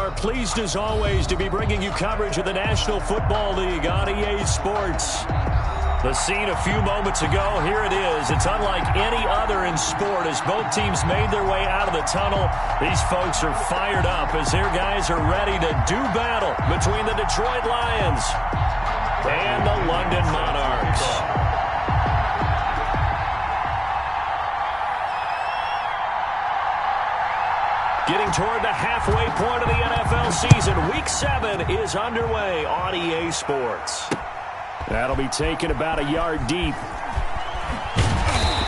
are pleased as always to be bringing you coverage of the National Football League on EA Sports. The scene a few moments ago, here it is. It's unlike any other in sport as both teams made their way out of the tunnel. These folks are fired up as their guys are ready to do battle between the Detroit Lions and the London Monarchs. Getting toward the halfway point of the NFL season, Week 7 is underway on EA Sports. That'll be taken about a yard deep.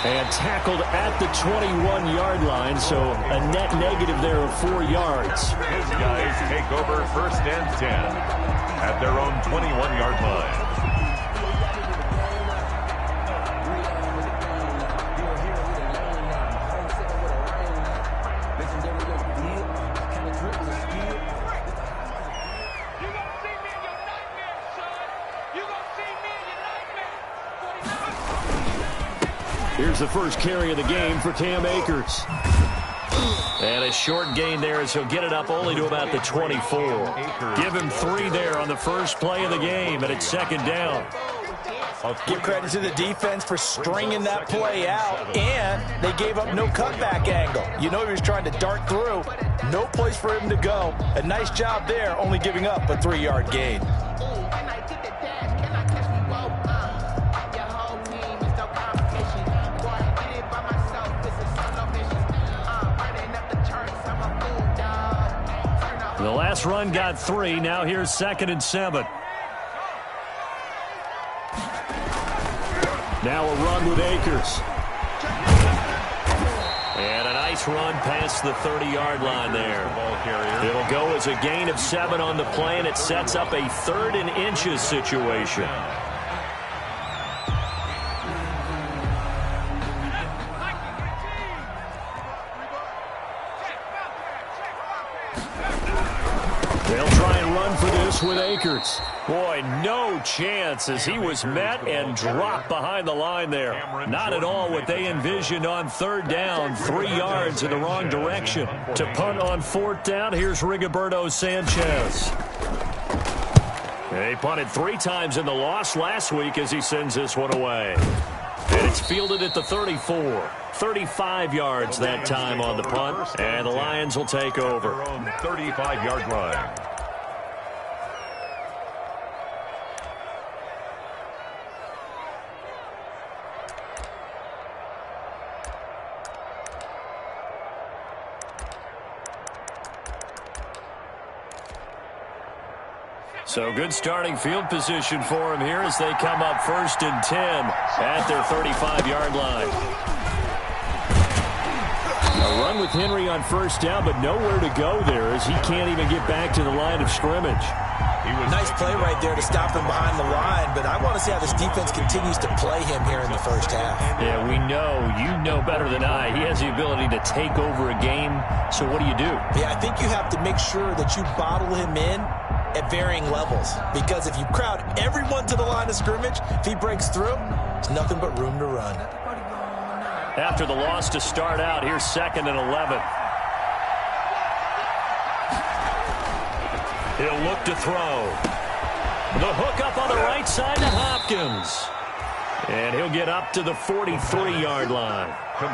And tackled at the 21-yard line, so a net negative there of 4 yards. His guys take over 1st and 10 at their own 21-yard line. Here's the first carry of the game for Cam Akers. And a short gain there as he'll get it up only to about the 24. Give him 3 there on the first play of the game, and it's 2nd down. Give credit to the defense for stringing that play out, and they gave up no cutback angle. You know he was trying to dart through. No place for him to go. A nice job there, only giving up a 3-yard gain. The last run got 3. Now here's 2nd and 7. Now a run with Akers. And a nice run past the 30-yard line there. It'll go as a gain of 7 on the play, and it sets up a 3rd and inches situation. They'll try and run for this with Akers. Boy, no chance as he was met and dropped behind the line there. Not at all what they envisioned on 3rd down. 3 yards in the wrong direction. To punt on 4th down, here's Rigoberto Sanchez. They punted 3 times in the loss last week as he sends this one away. And it's fielded at the 34. 35 yards that time on the punt, and the Lions will take over. 35-yard line. So good starting field position for him here as they come up 1st and 10 at their 35-yard line. A run with Henry on 1st down, but nowhere to go there as he can't even get back to the line of scrimmage. Nice play right there to stop him behind the line, but I want to see how this defense continues to play him here in the 1st half. Yeah, we know. You know better than I. He has the ability to take over a game, so what do you do? Yeah, I think you have to make sure that you bottle him in at varying levels, because if you crowd everyone to the line of scrimmage, if he breaks through, there's nothing but room to run. After the loss to start out, here's 2nd and 11. He'll look to throw. The hook up on the right side to Hopkins. And he'll get up to the 43-yard line.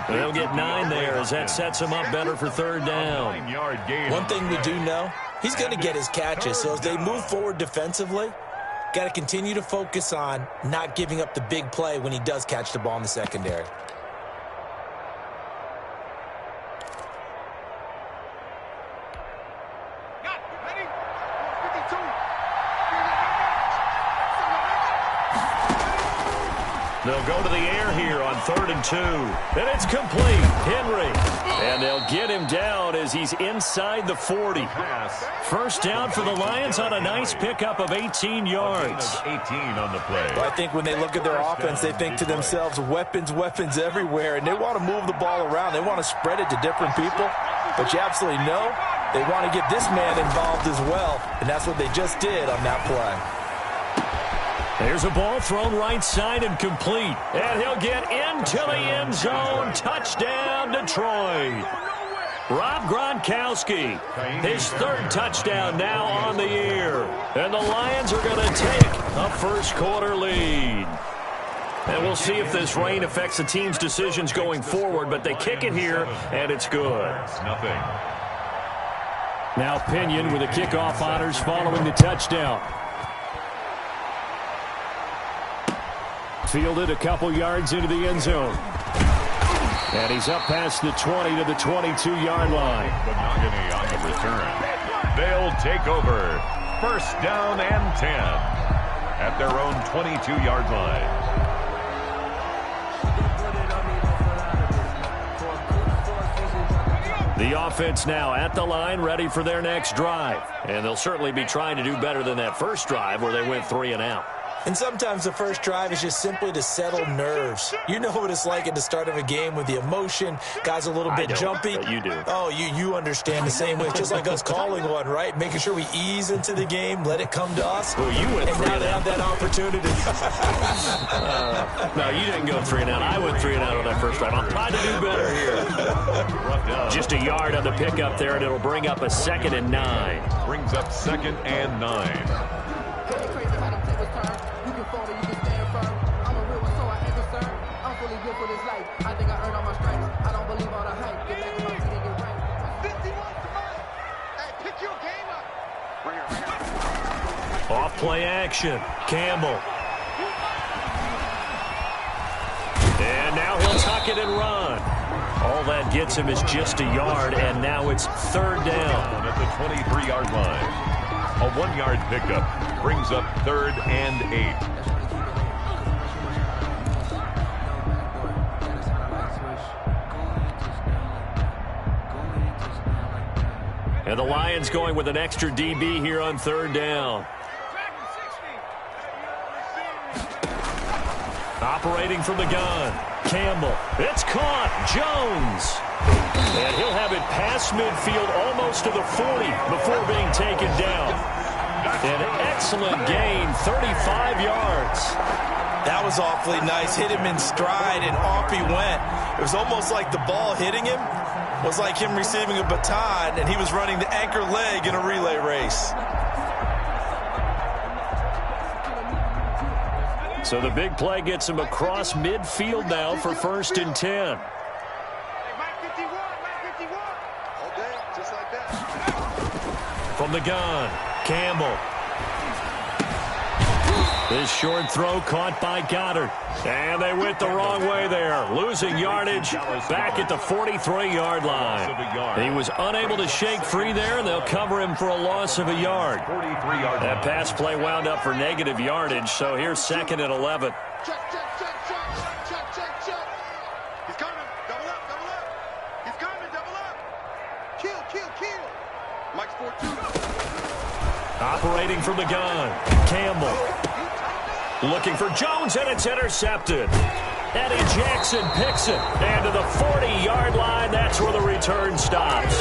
They'll get 9 there as that sets him up better for 3rd down. One thing we do know, he's going to get his catches, so as they move forward defensively, got to continue to focus on not giving up the big play when he does catch the ball in the secondary. They'll go to the air here on 3rd and 2. And it's complete. Henry. And they'll get him down as he's inside the 40. 1st down for the Lions on a nice pickup of 18 yards. 18 on the play. Well, I think when they look at their offense, they think to themselves, weapons, weapons everywhere. And they want to move the ball around. They want to spread it to different people. But you absolutely know they want to get this man involved as well. And that's what they just did on that play. There's a ball thrown right side and complete. And he'll get into the end zone. Touchdown, Detroit. Rob Gronkowski, his third touchdown now on the year. And the Lions are going to take a first-quarter lead. And we'll see if this rain affects the team's decisions going forward, but they kick it here, and it's good. Nothing. Now Pinion with the kickoff honors following the touchdown. Fielded a couple yards into the end zone. And he's up past the 20 to the 22-yard line. Monogany on the return. They'll take over. First down and 10 at their own 22-yard line. The offense now at the line, ready for their next drive. And they'll certainly be trying to do better than that first drive where they went 3 and out. And sometimes the first drive is just simply to settle nerves. You know what it's like at the start of a game with the emotion. Guys a little bit jumpy. But you do. Oh, you understand the same way. It's just like us calling one, right? Making sure we ease into the game, let it come to us. Well, you went and 3 now and they out. have that opportunity. No, you didn't go 3 and out. I went 3 and out on that first drive. I'm trying to do better here. Just a yard on the pickup there, and it'll bring up a 2nd and 9. Brings up 2nd and 9. Off play action. Campbell. And now he'll tuck it and run. All that gets him is just a yard, and now it's 3rd down. At the 23-yard line. A 1-yard pickup brings up 3rd and 8. And the Lions going with an extra DB here on 3rd down. Operating from the gun. Campbell. It's caught. Jones. And he'll have it past midfield almost to the 40 before being taken down. An excellent gain, 35 yards. That was awfully nice. Hit him in stride, and off he went. It was almost like the ball hitting him was like him receiving a baton, and he was running the anchor leg in a relay race. So the big play gets him across midfield now for 1st and 10. From the gun, Campbell. This short throw caught by Goddard. And they went the wrong way there. Losing yardage back at the 43-yard line. He was unable to shake free there, and they'll cover him for a loss of a yard. That pass play wound up for negative yardage, so here's 2nd and 11. Check. He's coming. Double up. He's coming. Double up. Kill. Mike's 4-2. Operating from the gun, Campbell. Looking for Jones, and it's intercepted. Eddie Jackson picks it. And to the 40-yard line, that's where the return stops.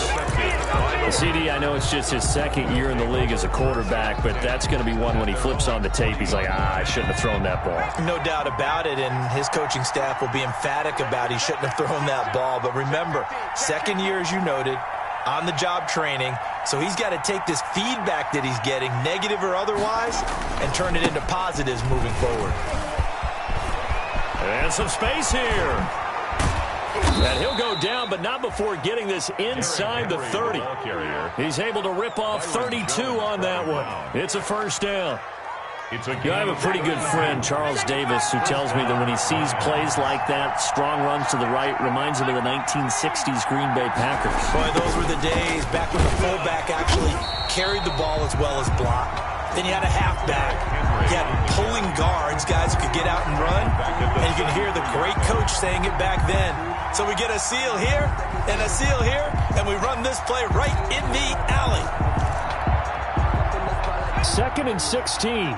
CD, I know it's just his 2nd year in the league as a quarterback, but that's going to be one when he flips on the tape. He's like, I shouldn't have thrown that ball. No doubt about it, and his coaching staff will be emphatic about he shouldn't have thrown that ball. But remember, 2nd year, as you noted, on-the-job training. So he's got to take this feedback that he's getting, negative or otherwise, and turn it into positives moving forward. And some space here. And he'll go down, but not before getting this inside the 30. He's able to rip off 32 on that one. It's a 1st down. I have a pretty good friend, Charles Davis, who tells me that when he sees plays like that, strong runs to the right, reminds him of the 1960s Green Bay Packers. Boy, those were the days back when the fullback actually carried the ball as well as blocked. Then you had a halfback. You had pulling guards, guys who could get out and run. And you can hear the great coach saying it back then. So we get a seal here and a seal here, and we run this play right in the alley. 2nd and 16.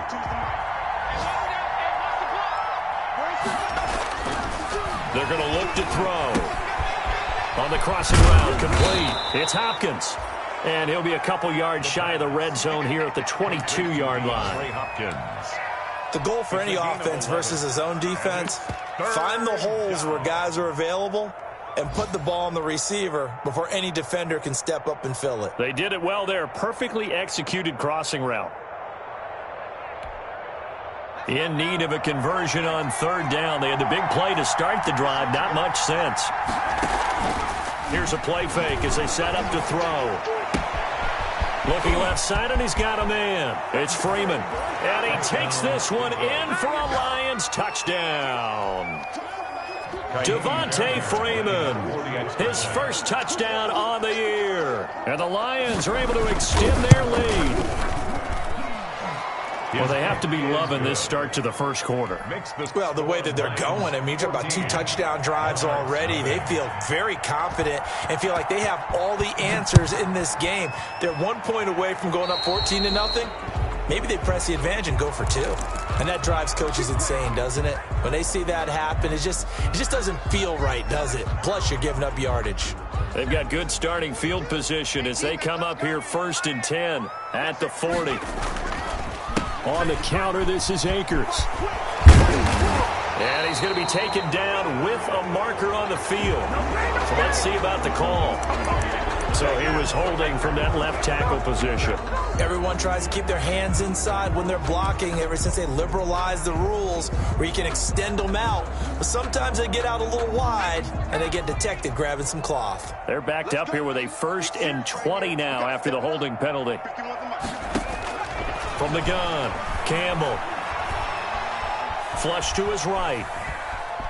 They're going to look to throw. On the crossing route, complete. It's Hopkins. And he'll be a couple yards shy of the red zone here at the 22-yard line. The goal for any offense versus his own defense, find the holes where guys are available and put the ball on the receiver before any defender can step up and fill it. They did it well there. Perfectly executed crossing route. In need of a conversion on third down. They had the big play to start the drive. Not much sense. Here's a play fake as they set up to throw. Looking left side, and he's got a man. It's Freeman. And he takes this one in for a Lions touchdown. Devontae Freeman, his first touchdown on the year. And the Lions are able to extend their lead. Well, they have to be loving this start to the first quarter. Well, the way that they're going, I mean, you talk about 2 touchdown drives already. They feel very confident and feel like they have all the answers in this game. They're 1 point away from going up 14-0. Maybe they press the advantage and go for 2. And that drives coaches insane, doesn't it? When they see that happen, it just doesn't feel right, does it? Plus, you're giving up yardage. They've got good starting field position as they come up here 1st and 10 at the 40. On the counter, this is Akers. And he's going to be taken down with a marker on the field. So let's see about the call. So he was holding from that left tackle position. Everyone tries to keep their hands inside when they're blocking ever since they liberalized the rules where you can extend them out. But sometimes they get out a little wide and they get detected grabbing some cloth. They're backed up here with a 1st and 20 now after the holding penalty. From the gun, Campbell. Flush to his right.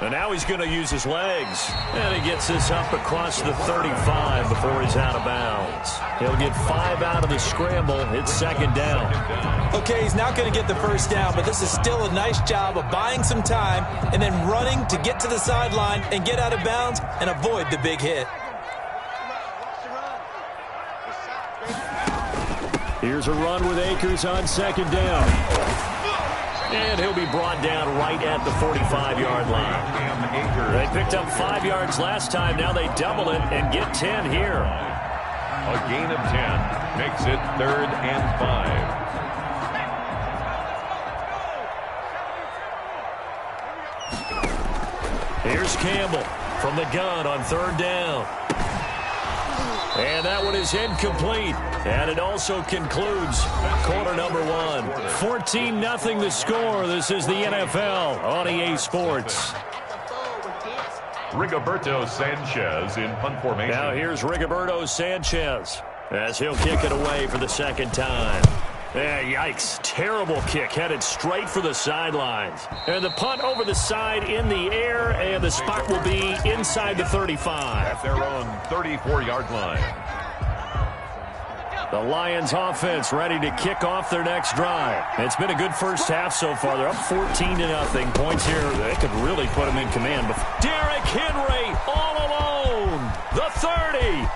And now he's going to use his legs. And he gets this up across the 35 before he's out of bounds. He'll get 5 out of the scramble. It's 2nd down. Okay, he's not going to get the first down, but this is still a nice job of buying some time and then running to get to the sideline and get out of bounds and avoid the big hit. Here's a run with Akers on 2nd down. And he'll be brought down right at the 45-yard line. They picked up 5 yards last time. Now they double it and get 10 here. A gain of 10 makes it 3rd and 5. Here's Campbell from the gun on 3rd down. And that one is incomplete. And it also concludes quarter number 1. 14-0 the score. This is the NFL on EA Sports. Rigoberto Sanchez in punt formation. Now here's Rigoberto Sanchez as he'll kick it away for the 2nd time. Yikes. Terrible kick headed straight for the sidelines. And the punt over the side in the air, and the spot will be inside the 35. At their own 34-yard line. The Lions offense ready to kick off their next drive. It's been a good first half so far. They're up 14-0. Points here, they could really put them in command. Derrick Henry all alone. The 30.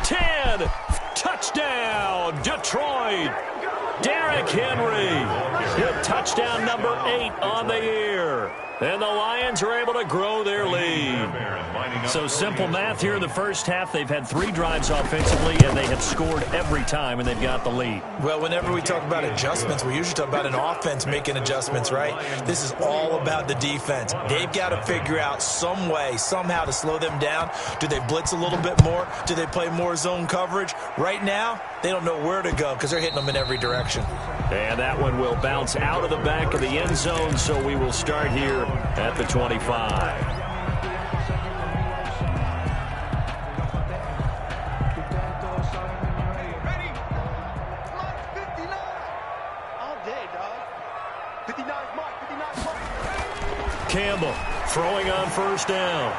10. Touchdown, Detroit. Derrick Henry. Touchdown number 8 on the year. And the Lions are able to grow their lead. So simple math here in the first half. They've had 3 drives offensively, and they have scored every time, and they've got the lead. Well, whenever we talk about adjustments, we usually talk about an offense making adjustments, right? This is all about the defense. They've got to figure out some way, somehow to slow them down. Do they blitz a little bit more? Do they play more zone coverage? Right now, they don't know where to go because they're hitting them in every direction. And that one will bounce out of the back of the end zone, so we will start here at the 25. Campbell throwing on 1st down.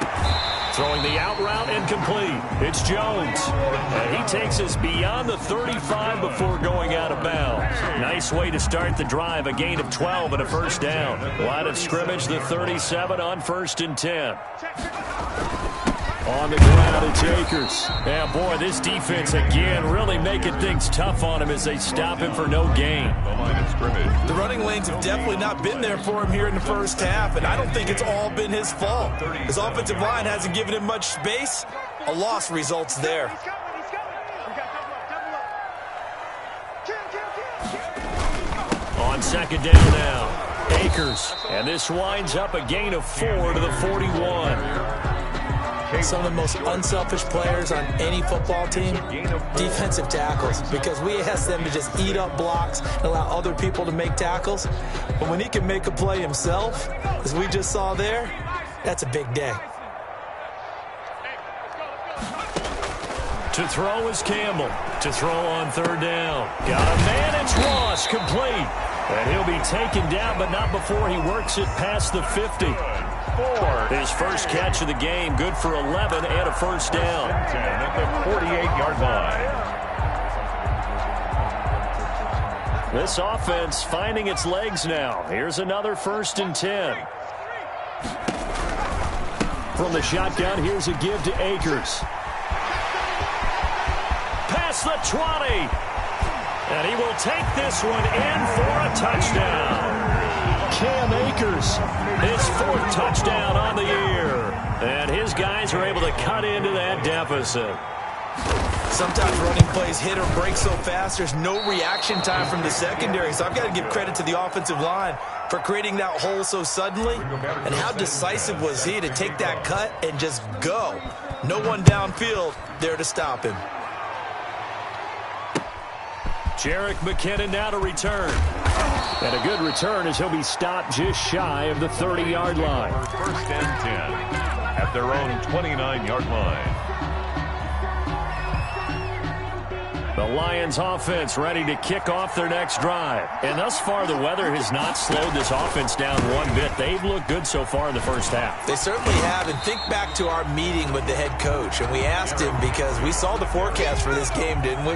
Throwing the out route incomplete. It's Jones. And he takes us beyond the 35 before going out of bounds. Nice way to start the drive. A gain of 12 and a 1st down. Line of scrimmage, the 37 on 1st and 10. On the ground, it's Akers. Yeah, boy, this defense again really making things tough on him as they stop him for no gain. The line of scrimmage. The running lanes have definitely not been there for him here in the first half, and I don't think it's all been his fault. His offensive line hasn't given him much space. A loss results there. On 2nd down now, Akers. And this winds up a gain of 4 to the 41. some of the most unselfish players on any football team? Defensive tackles, because we ask them to just eat up blocks and allow other people to make tackles. But when he can make a play himself, as we just saw there, that's a big day. To throw is Campbell. To throw on third down. Got a man, it's Ross, complete. And he'll be taken down, but not before he works it past the 50. His first catch of the game, good for 11 and a first down. 10 at the 48-yard line. This offense finding its legs now. Here's another 1st and 10. From the shotgun, here's a give to Akers. Past the 20. And he will take this one in for a touchdown. Cam Akers, his 4th touchdown on the year. And his guys are able to cut into that deficit. Sometimes running plays hit or break so fast, there's no reaction time from the secondary. So I've got to give credit to the offensive line for creating that hole so suddenly. And how decisive was he to take that cut and just go? No one downfield there to stop him. Jerick McKinnon now to return. And a good return as he'll be stopped just shy of the 30-yard line. 1st and 10 at their own 29-yard line. The Lions offense ready to kick off their next drive. And thus far, the weather has not slowed this offense down one bit. They've looked good so far in the first half. They certainly have. And think back to our meeting with the head coach. And we asked him, because we saw the forecast for this game, didn't we?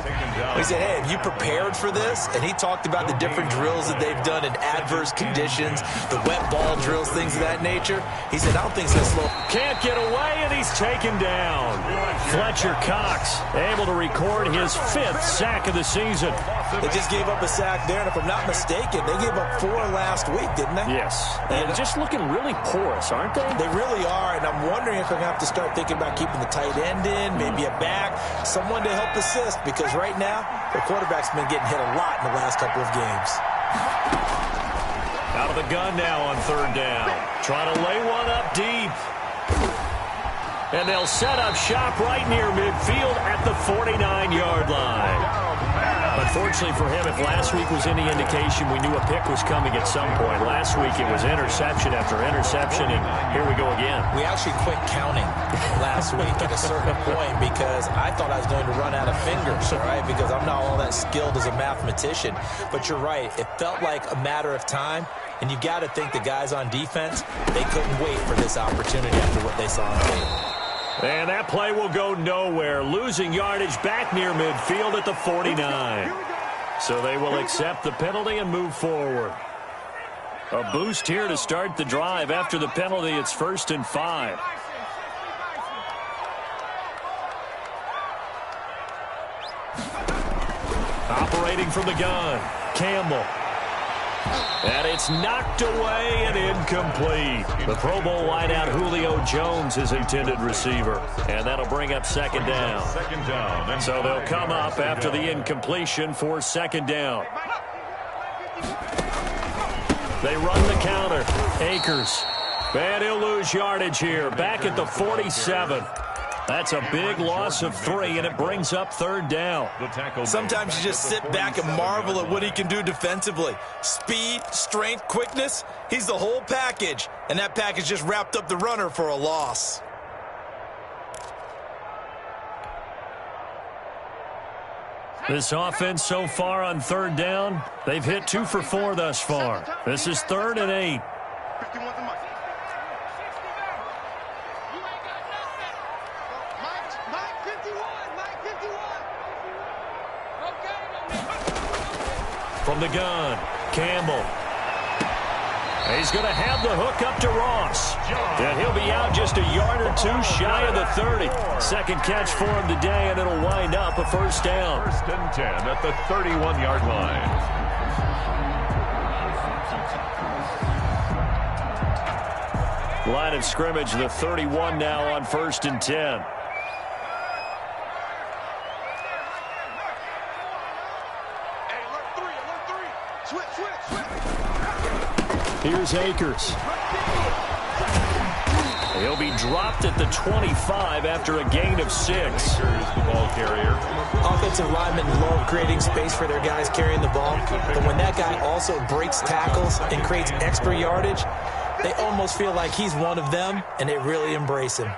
We said, hey, have you prepared for this? And he talked about the different drills that they've done in adverse conditions, the wet ball drills, things of that nature. He said, I don't think it's going to slow. Can't get away, and he's taken down. Fletcher Cox able to record his 5th sack of the season. They just gave up a sack there, and if I'm not mistaken, they gave up 4 last week, didn't they? Yes. And just looking really porous, aren't they? They really are, and I'm wondering if they're going to have to start thinking about keeping the tight end in, maybe a back, someone to help assist, because right now, the quarterback's been getting hit a lot in the last couple of games. Out of the gun now on third down. Trying to lay one up deep. And they'll set up shop right near midfield at the 49-yard line. Unfortunately for him, if last week was any indication, we knew a pick was coming at some point. Last week it was interception after interception, and here we go again. We actually quit counting last week at a certain point because I thought I was going to run out of fingers, all right, because I'm not all that skilled as a mathematician. But you're right. It felt like a matter of time, and you've got to think the guys on defense, they couldn't wait for this opportunity after what they saw on tape. And that play will go nowhere. Losing yardage back near midfield at the 49. So they will accept the penalty and move forward. A boost here to start the drive. After the penalty, it's 1st and 5. Operating from the gun, Campbell. And it's knocked away and incomplete. The Pro Bowl wideout Julio Jones is intended receiver. And that'll bring up 2nd down. 2nd down. So they'll come up after the incompletion for 2nd down. They run the counter. Akers. And he'll lose yardage here. Back at the 47. That's a big loss of 3, and it brings up 3rd down. Sometimes you just sit back and marvel at what he can do defensively. Speed, strength, quickness, he's the whole package. And that package just wrapped up the runner for a loss. This offense so far on 3rd down, they've hit 2 for 4 thus far. This is 3rd and 8. 51 to Mike. Mike 51. From the gun, Campbell. He's going to have the hook up to Ross. And he'll be out just a yard or 2 shy of the 30. Second catch for him today, and it'll wind up a 1st down. 1st and 10 at the 31-yard line. Line of scrimmage, the 31 now on 1st and 10. Here's Akers. He'll be dropped at the 25 after a gain of 6. Here's the ball carrier. Offensive linemen love creating space for their guys carrying the ball, but when that guy also breaks tackles and creates extra yardage, they almost feel like he's one of them, and they really embrace him.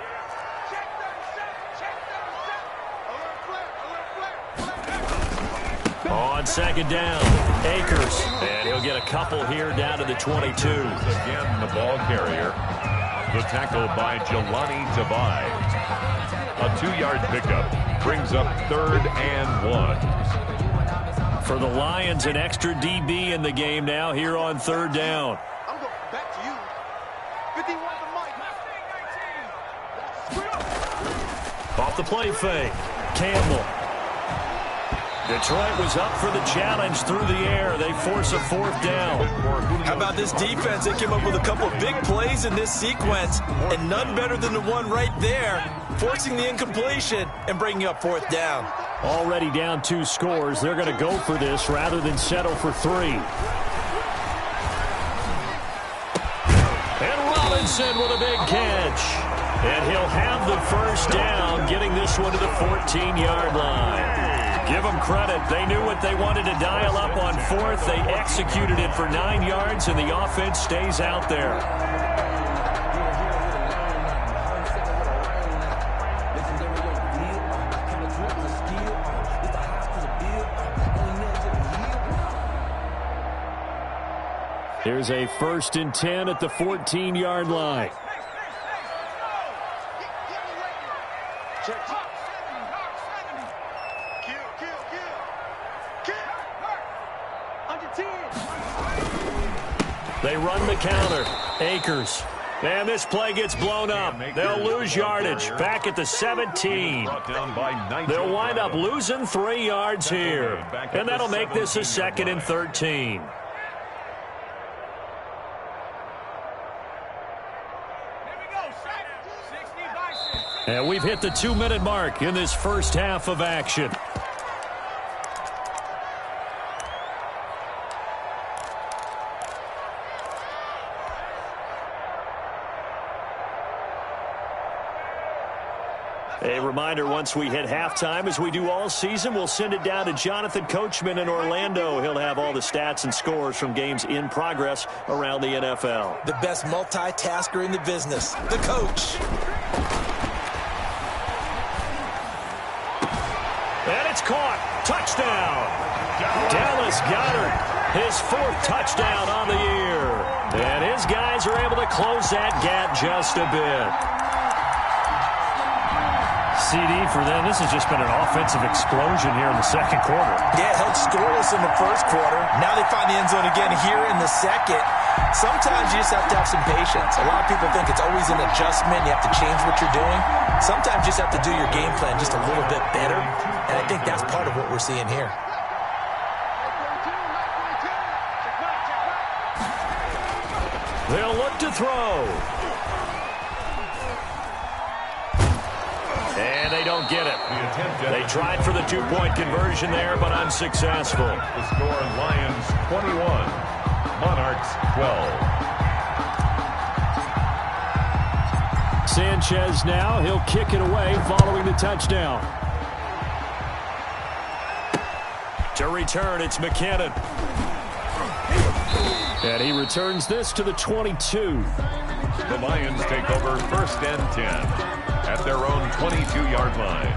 On second down, Akers. And he'll get a couple here down to the 22. Again, the ball carrier. The tackle by Jelani Tavai. A 2-yard pickup brings up 3rd and 1. For the Lions, an extra DB in the game now here on 3rd down. I'm going back to you. 51 the mic. Off the play fake, Campbell. Detroit was up for the challenge through the air. They force a 4th down. How about this defense? They came up with a couple of big plays in this sequence, and none better than the one right there, forcing the incompletion and bringing up 4th down. Already down 2 scores. They're going to go for this rather than settle for 3. And Robinson with a big catch. And he'll have the 1st down, getting this one to the 14-yard line. Give them credit. They knew what they wanted to dial up on 4th. They executed it for 9 yards, and the offense stays out there. Here's a 1st and 10 at the 14-yard line. They run the counter. Akers. And this play gets blown up. They'll lose yardage. Back at the 17. They'll wind up losing 3 yards here. And that'll make this a 2nd and 13. And we've hit the 2-minute mark in this first half of action. A reminder, once we hit halftime, as we do all season, we'll send it down to Jonathan Coachman in Orlando. He'll have all the stats and scores from games in progress around the NFL. The best multitasker in the business, the coach. And it's caught. Touchdown. Dallas Goedert, his 4th touchdown on the year. And his guys are able to close that gap just a bit. CD for them, this has just been an offensive explosion here in the 2nd quarter. Yeah, held scoreless in the 1st quarter. Now they find the end zone again here in the 2nd. Sometimes you just have to have some patience. A lot of people think it's always an adjustment. You have to change what you're doing. Sometimes you just have to do your game plan just a little bit better. And I think that's part of what we're seeing here. They'll look to throw. And they don't get it. They tried for the 2-point conversion there, but unsuccessful. The score, Lions 21, Monarchs 12. Sanchez now, he'll kick it away following the touchdown. To return, it's McKinnon. And he returns this to the 22. The Lions take over 1st and 10 at their own 22-yard line.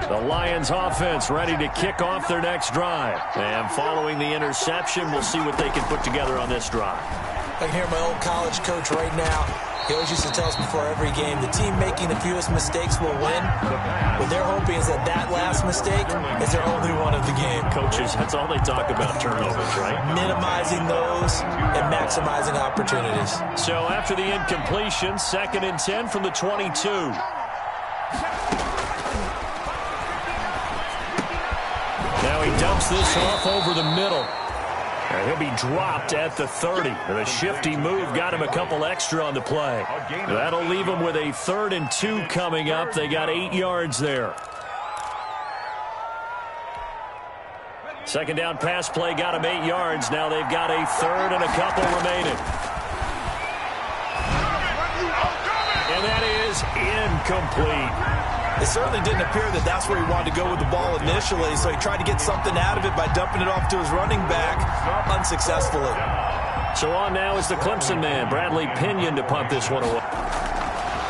The Lions offense ready to kick off their next drive. And following the interception, we'll see what they can put together on this drive. I can hear my old college coach right now. He always used to tell us before every game, the team making the fewest mistakes will win. What they're hoping is that that last mistake is their only one of the game. Coaches, that's all they talk about, turnovers, right? Minimizing those and maximizing opportunities. So after the incompletion, 2nd and 10 from the 22. Now he dumps this off over the middle. And he'll be dropped at the 30. And a shifty move got him a couple extra on the play. That'll leave him with a 3rd and 2 coming up. They got 8 yards there. Second down pass play got them 8 yards. Now they've got a third and a couple remaining. And that is incomplete. It certainly didn't appear that that's where he wanted to go with the ball initially, so he tried to get something out of it by dumping it off to his running back unsuccessfully. So on now is the Clemson man, Bradley Pinion, to punt this one away.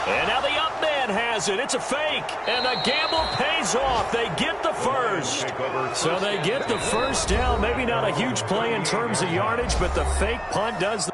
And now the up man has it. It's a fake. And the gamble pays off. They get the first. So they get the first down. Maybe not a huge play in terms of yardage, but the fake punt does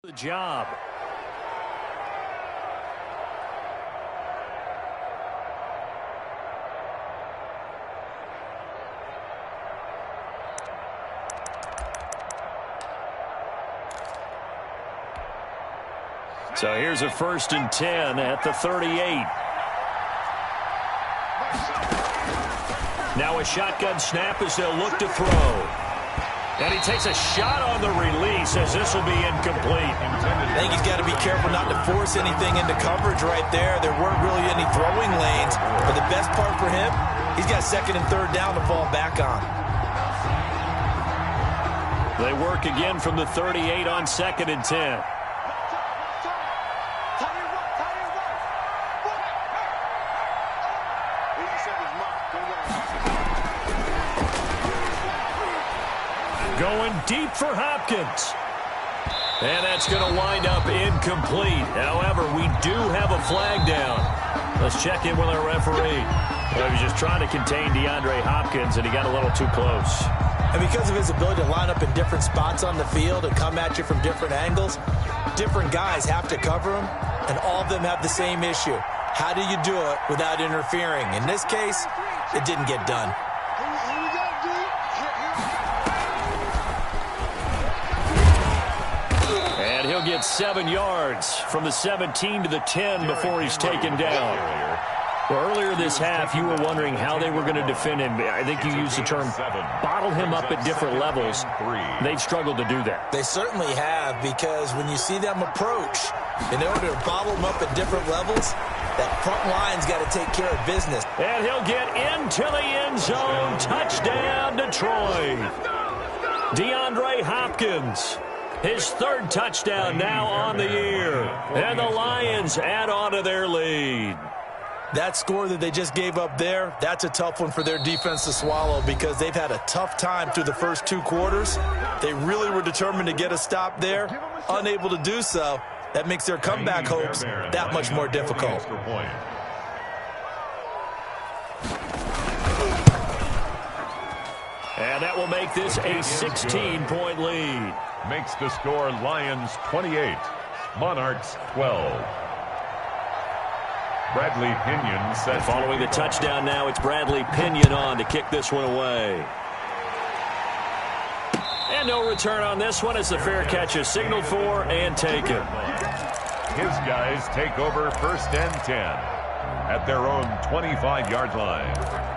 the job. So here's a 1st and 10 at the 38. Now a shotgun snap as they'll look to throw. And he takes a shot on the release as this will be incomplete. I think he's got to be careful not to force anything into coverage right there. There weren't really any throwing lanes. But the best part for him, he's got 2nd and 3rd down to fall back on. They work again from the 38 on 2nd and 10. Going deep for Hopkins. And that's going to wind up incomplete. However, we do have a flag down. Let's check in with our referee. Well, he was just trying to contain DeAndre Hopkins, and he got a little too close. And because of his ability to line up in different spots on the field and come at you from different angles, different guys have to cover him, and all of them have the same issue. How do you do it without interfering? In this case, it didn't get done. And he'll get 7 yards from the 17 to the 10 before he's taken down. Well, earlier this half, you were wondering how they were going to defend him. I think you used the term bottle him up at different levels. They've struggled to do that. They certainly have, because when you see them approach, in order to bottle them up at different levels, that front line's got to take care of business. And he'll get into the end zone. Touchdown, Detroit. DeAndre Hopkins. His 3rd touchdown now on the year. And the Lions add on to their lead. That score that they just gave up there, that's a tough one for their defense to swallow, because they've had a tough time through the first 2 quarters. They really were determined to get a stop there, unable to do so. That makes their comeback hopes that much more difficult. And that will make this a 16-point lead. Makes the score Lions 28, Monarchs 12. Bradley Pinion set. Following the touchdown now, it's Bradley Pinion on to kick this one away. And no return on this one as the fair catch is signaled for and taken. His guys take over 1st and 10 at their own 25-yard line.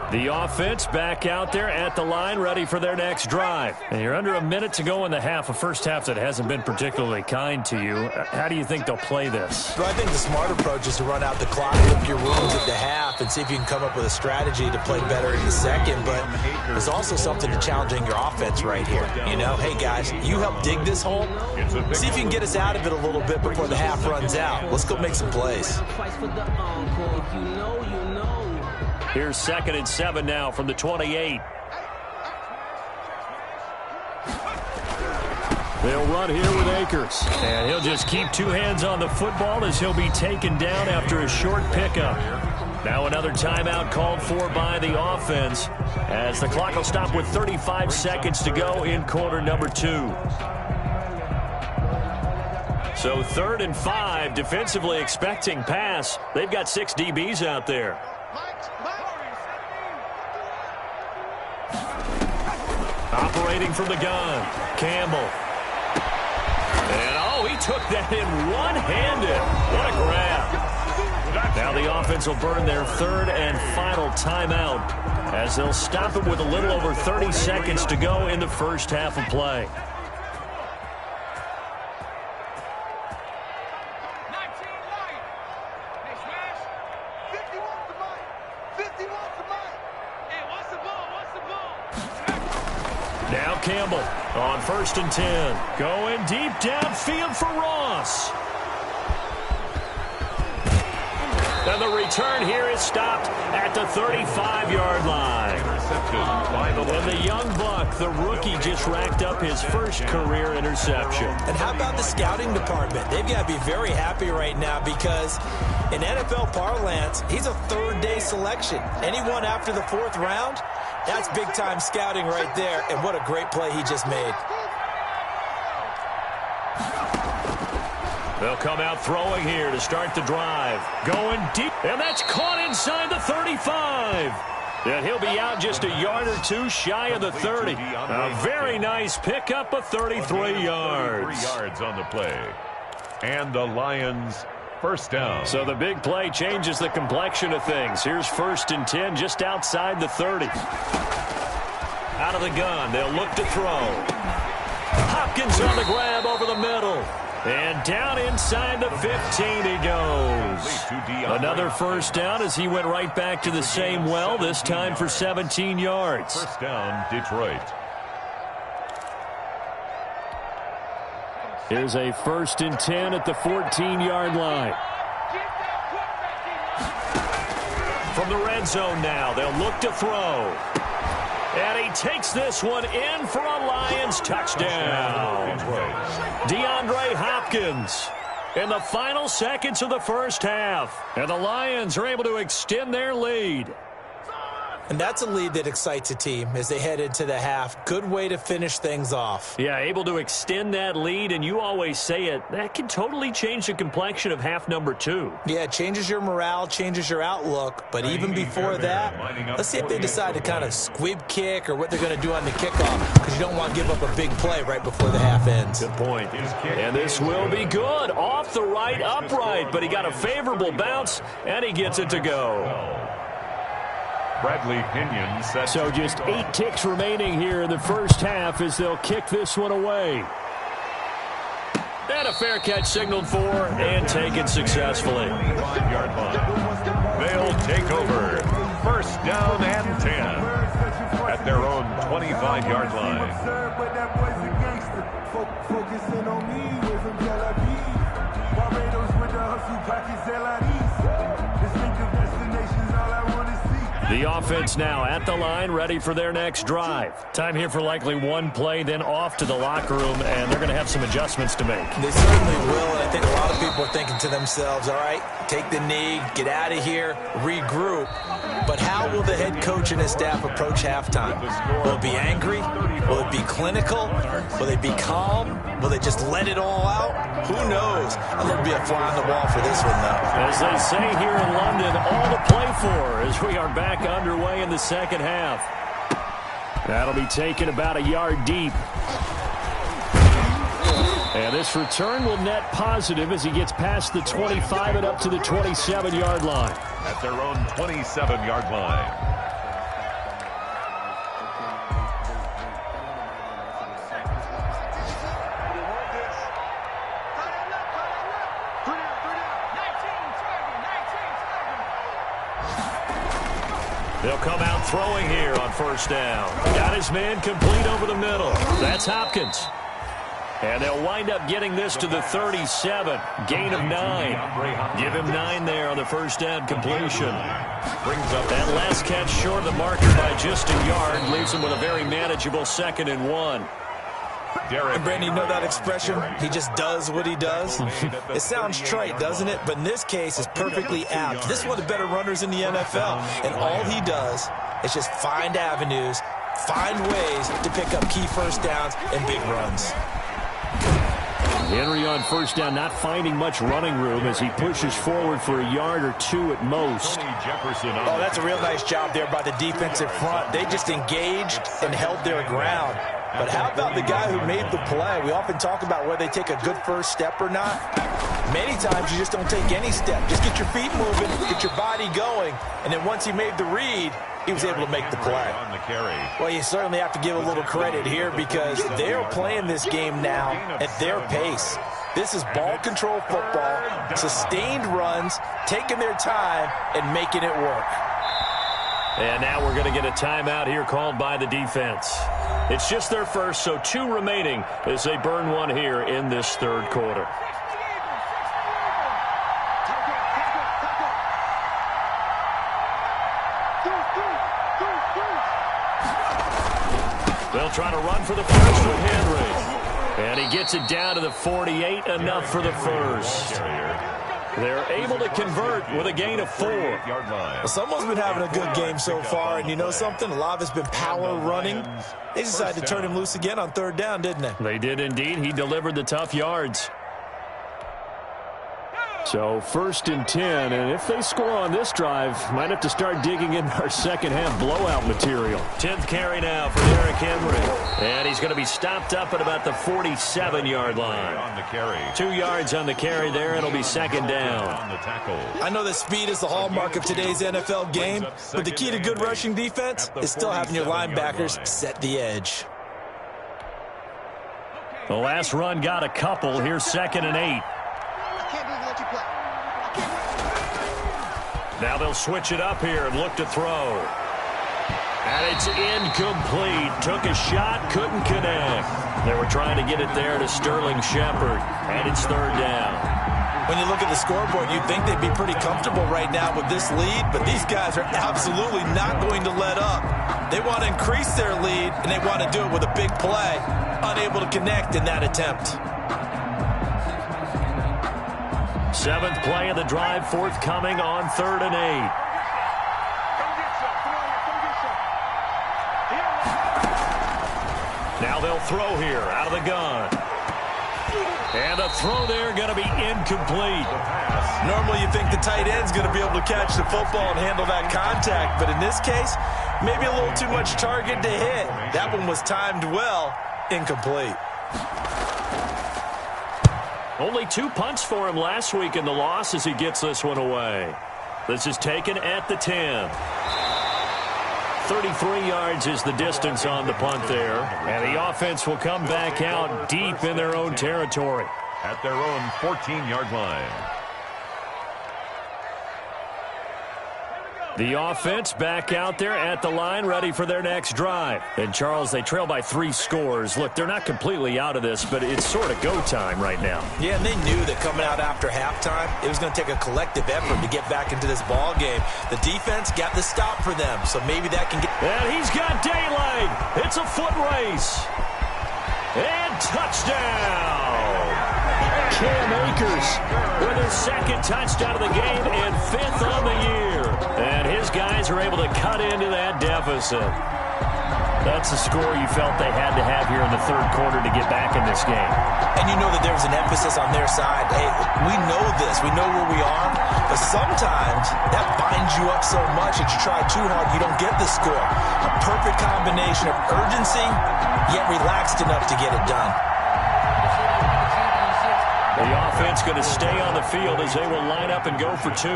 The offense back out there at the line, ready for their next drive. And you're under a minute to go in the half, a first half that hasn't been particularly kind to you. How do you think they'll play this? Well, I think the smart approach is to run out the clock, lick your wounds at the half, and see if you can come up with a strategy to play better in the second. But there's also something to challenging your offense right here. You know, hey, guys, you help dig this hole. See if you can get us out of it a little bit before the half runs out. Let's go make some plays. Here's 2nd and 7 now from the 28. They'll run here with Akers. And he'll just keep two hands on the football as he'll be taken down after a short pickup. Now another timeout called for by the offense as the clock will stop with 35 seconds to go in quarter number 2. So 3rd and 5, defensively expecting pass. They've got 6 DBs out there. Operating from the gun, Campbell. And, oh, he took that in one-handed. What a grab. Now the offense will burn their 3rd and final timeout as they'll stop it with a little over 30 seconds to go in the first half of play. Now Campbell on 1st and 10. Going deep downfield for Ross. And the return here is stopped at the 35-yard line. And the young buck, the rookie, just racked up his first career interception. And how about the scouting department? They've got to be very happy right now because in NFL parlance, he's a 3rd-day selection. Anyone after the 4th round, that's big-time scouting right there, and what a great play he just made. They'll come out throwing here to start the drive. Going deep, and that's caught inside the 35. And he'll be out just a yard or two shy of the 30. A very nice pickup of 33 yards. 33 yards on the play. And the Lions first down. So the big play changes the complexion of things. Here's 1st and 10 just outside the 30. Out of the gun, they'll look to throw. Hopkins on the grab over the middle. And down inside the 15 he goes. Another first down as he went right back to the same well, this time for 17 yards. First down, Detroit. Here's a 1st and 10 at the 14-yard line. From the red zone now, they'll look to throw. And he takes this one in for a Lions touchdown. DeAndre Hopkins in the final seconds of the first half. And the Lions are able to extend their lead. And that's a lead that excites a team as they head into the half. Good way to finish things off. Yeah, able to extend that lead, and you always say it, that can totally change the complexion of half number 2. Yeah, it changes your morale, changes your outlook. But even before that, let's see if they decide to kind of squib kick or what they're going to do on the kickoff, because you don't want to give up a big play right before the half ends. Good point. And this will be good. Off the right, upright, but he got a favorable bounce, and he gets it to go. Bradley Pinion sets. So just 8 ticks remaining here in the first half as they'll kick this one away. And a fair catch signaled for and taken successfully. 5-yard line. They'll take over. First down and 10 at their own 25-yard line. Focusing on me with some Barbados with the hustle pockets, distinctive destinations, all I want to see. The offense now at the line, ready for their next drive. Time here for likely one play, then off to the locker room, and they're going to have some adjustments to make. They certainly will, and I think a lot of people are thinking to themselves, all right, take the knee, get out of here, regroup. But how will the head coach and his staff approach halftime? Will it be angry? Will it be clinical? Will they be calm? Will they just let it all out? Who knows? There'll be a fly on the wall for this one, though. As they say here in London, all to play for as we are back underway in the second half. That'll be taken about a yard deep. And this return will net positive as he gets past the 25 and up to the 27-yard line. At their own 27-yard line. They'll come out throwing here on first down. Got his man complete over the middle. That's Hopkins. And they'll wind up getting this to the 37. Gain of 9. Give him 9 there on the first down completion. Brings up that last catch short of the marker by just a yard. Leaves him with a very manageable 2nd and 1. And Brandon, you know that expression? He just does what he does. It sounds trite, doesn't it? But in this case, it's perfectly apt. This is one of the better runners in the NFL. And all he does is just find avenues, find ways to pick up key first downs and big runs. Henry on first down, not finding much running room as he pushes forward for a yard or 2 at most. Oh, that's a real nice job there by the defensive front. They just engaged and held their ground. But how about the guy who made the play? We often talk about whether they take a good first step or not. Many times you just don't take any step. Just get your feet moving, get your body going, and then once he made the read, he was able to make the play. Well, you certainly have to give a little credit here because they're playing this game now at their pace. This is ball control football, sustained runs, taking their time, and making it work. And now we're going to get a timeout here called by the defense. It's just their first, so 2 remaining as they burn one here in this third quarter. They'll try to run for the first with Henry. And he gets it down to the 48, enough for the first. They're able to convert with a gain of 4. Well, someone's been having a good game so far, and you know something? A lot of it's been power running. They decided to turn him loose again on third down, didn't they? They did indeed. He delivered the tough yards. So 1st and 10, and if they score on this drive, might have to start digging in our second half blowout material. 10th carry now for Derrick Henry. And he's going to be stopped up at about the 47-yard line. On the carry. 2 yards on the carry there. It'll be 2nd down. On the tackle. I know that speed is the hallmark of today's NFL game, but the key to good rushing defense is still having your linebackers set the edge. The last run got a couple. Here's 2nd and 8. Now they'll switch it up here and look to throw. And it's incomplete. Took a shot, couldn't connect. They were trying to get it there to Sterling Shepard, and it's 3rd down. When you look at the scoreboard, you'd think they'd be pretty comfortable right now with this lead, but these guys are absolutely not going to let up. They want to increase their lead, and they want to do it with a big play. Unable to connect in that attempt. 7th play of the drive, forthcoming on 3rd and 8. Now they'll throw here out of the gun. And a throw there going to be incomplete. Normally you think the tight end's going to be able to catch the football and handle that contact, but in this case, maybe a little too much target to hit. That one was timed well, incomplete. Only 2 punts for him last week in the loss as he gets this one away. This is taken at the 10. 33 yards is the distance on the punt there. And the offense will come back out deep in their own territory. At their own 14-yard line. The offense back out there at the line, ready for their next drive. And, Charles, they trail by 3 scores. Look, they're not completely out of this, but it's sort of go time right now. Yeah, and they knew that coming out after halftime, it was going to take a collective effort to get back into this ball game. The defense got the stop for them, so maybe that can get... And he's got daylight. It's a foot race. And touchdown. Cam Akers with his 2nd touchdown of the game and 5th on the year. And his guys are able to cut into that deficit. That's the score you felt they had to have here in the 3rd quarter to get back in this game. And you know that there was an emphasis on their side. Hey, we know this. We know where we are. But sometimes that binds you up so much that you try too hard, you don't get the score. A perfect combination of urgency, yet relaxed enough to get it done. The offense going to stay on the field as they will line up and go for 2.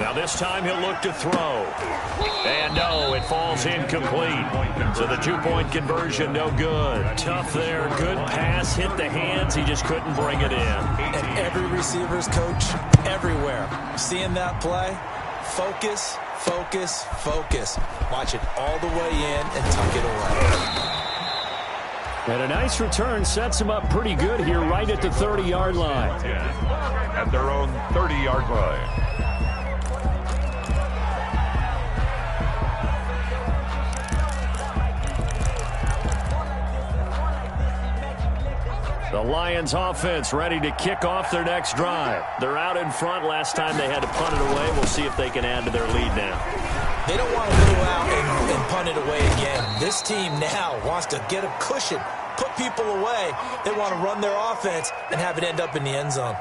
Now this time he'll look to throw. And no, it falls incomplete. So the 2-point conversion, no good. Tough there, good pass, hit the hands, he just couldn't bring it in. And every receiver's coach everywhere, seeing that play, focus, focus, focus. Watch it all the way in and tuck it away. And a nice return sets them up pretty good here right at the 30-yard line. At their own 30-yard line. The Lions offense ready to kick off their next drive. They're out in front. Last time they had to punt it away. We'll see if they can add to their lead now. They don't want to go out and punt it away again. This team now wants to get a cushion, put people away. They want to run their offense and have it end up in the end zone.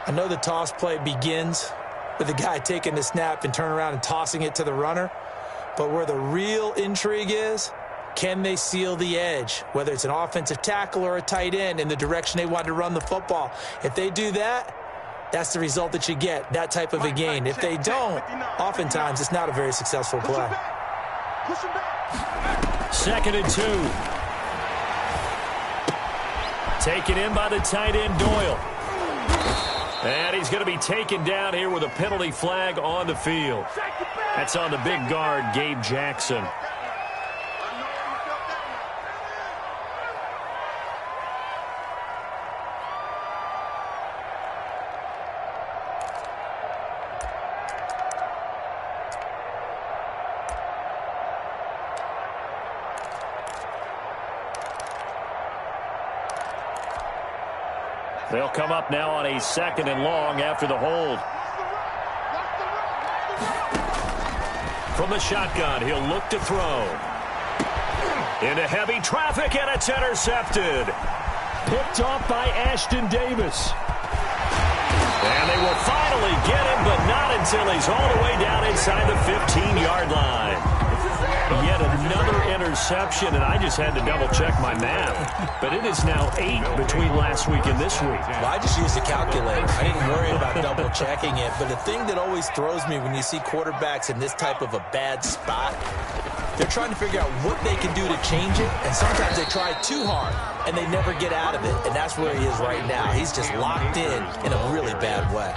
I know the toss play begins with the guy taking the snap and turning around and tossing it to the runner. But where the real intrigue is, can they seal the edge, whether it's an offensive tackle or a tight end, in the direction they want to run the football? If they do that, that's the result that you get, that type of a gain. If they don't, oftentimes it's not a very successful play. 2nd and 2. Taken in by the tight end, Doyle. And he's going to be taken down here with a penalty flag on the field. That's on the big guard, Gabe Jackson. They'll come up now on a 2nd and long after the hold. From the shotgun, he'll look to throw. Into heavy traffic, and it's intercepted. Picked off by Ashton Davis. And they will finally get him, but not until he's all the way down inside the 15-yard line. Yet another interception, and I just had to double-check my math. But it is now 8 between last week and this week. Well, I just used a calculator. I didn't worry about double-checking it. But the thing that always throws me when you see quarterbacks in this type of a bad spot, they're trying to figure out what they can do to change it, and sometimes they try too hard, and they never get out of it. And that's where he is right now. He's just locked in a really bad way.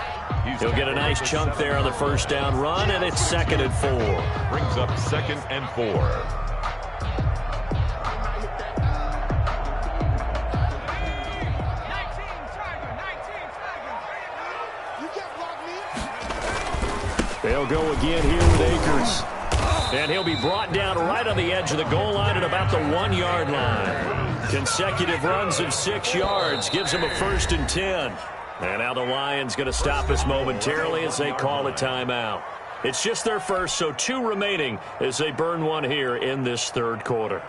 He'll get a nice chunk there on the 1st down run, and it's 2nd and 4. Brings up 2nd and 4. They'll go again here with Akers. And he'll be brought down right on the edge of the goal line at about the 1-yard line. Consecutive runs of 6 yards gives him a 1st and 10. And now the Lions going to stop us momentarily as they call a timeout. It's just their first, so 2 remaining as they burn one here in this third quarter.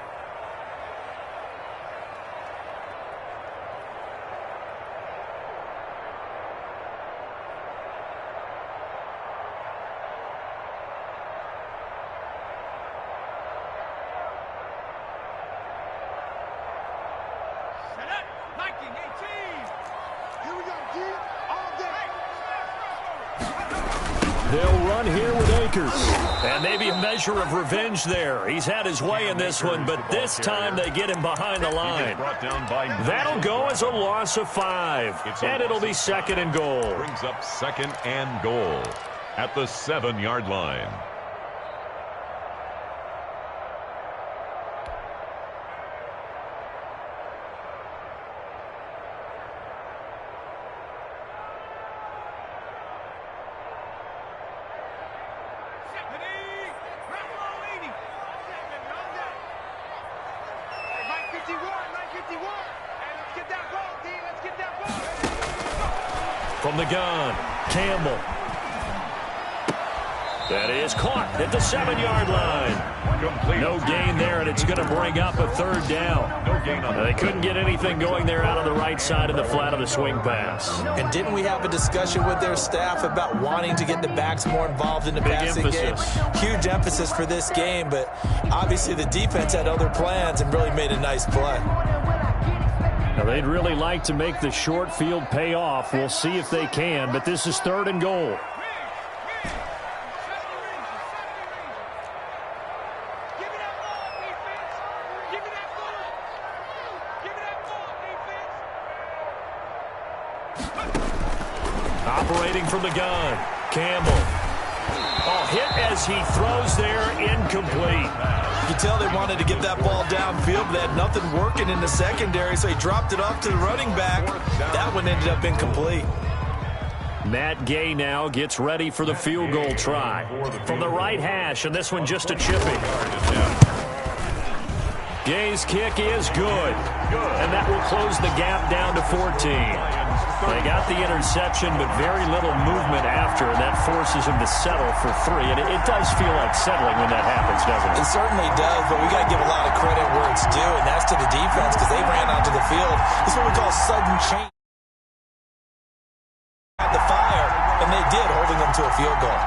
They'll run here with Akers. And maybe a measure of revenge there. He's had his way in this one, but this time they get him behind the line. That'll go as a loss of 5. And it'll be 2nd and goal. Brings up 2nd and goal at the 7-yard line. From the gun, Campbell. That is caught at the 7-yard line. Complete. No gain there, and it's going to bring up a 3rd down. No gain on They couldn't get anything going there out of the right side of the flat of the swing pass. And didn't we have a discussion with their staff about wanting to get the backs more involved in the passing game? Huge emphasis for this game, but obviously the defense had other plans and really made a nice play. Now, they'd really like to make the short field pay off. We'll see if they can, but this is 3rd and goal. Operating from the gun, Campbell. Oh, hit as he throws there, incomplete. You can tell they wanted to get that ball downfield, but they had nothing working in the secondary, so he dropped it off to the running back. That one ended up incomplete. Matt Gay now gets ready for the field goal try. From the right hash, and this one just a chippy. Gay's kick is good. And that will close the gap down to 14. They got the interception, but very little movement after, and that forces him to settle for 3. And it does feel like settling when that happens, doesn't it? It certainly does, but we got to give a lot of credit where it's due, and that's to the defense because they ran onto the field. This is what we call sudden change. At the fire, and they did, holding them to a field goal.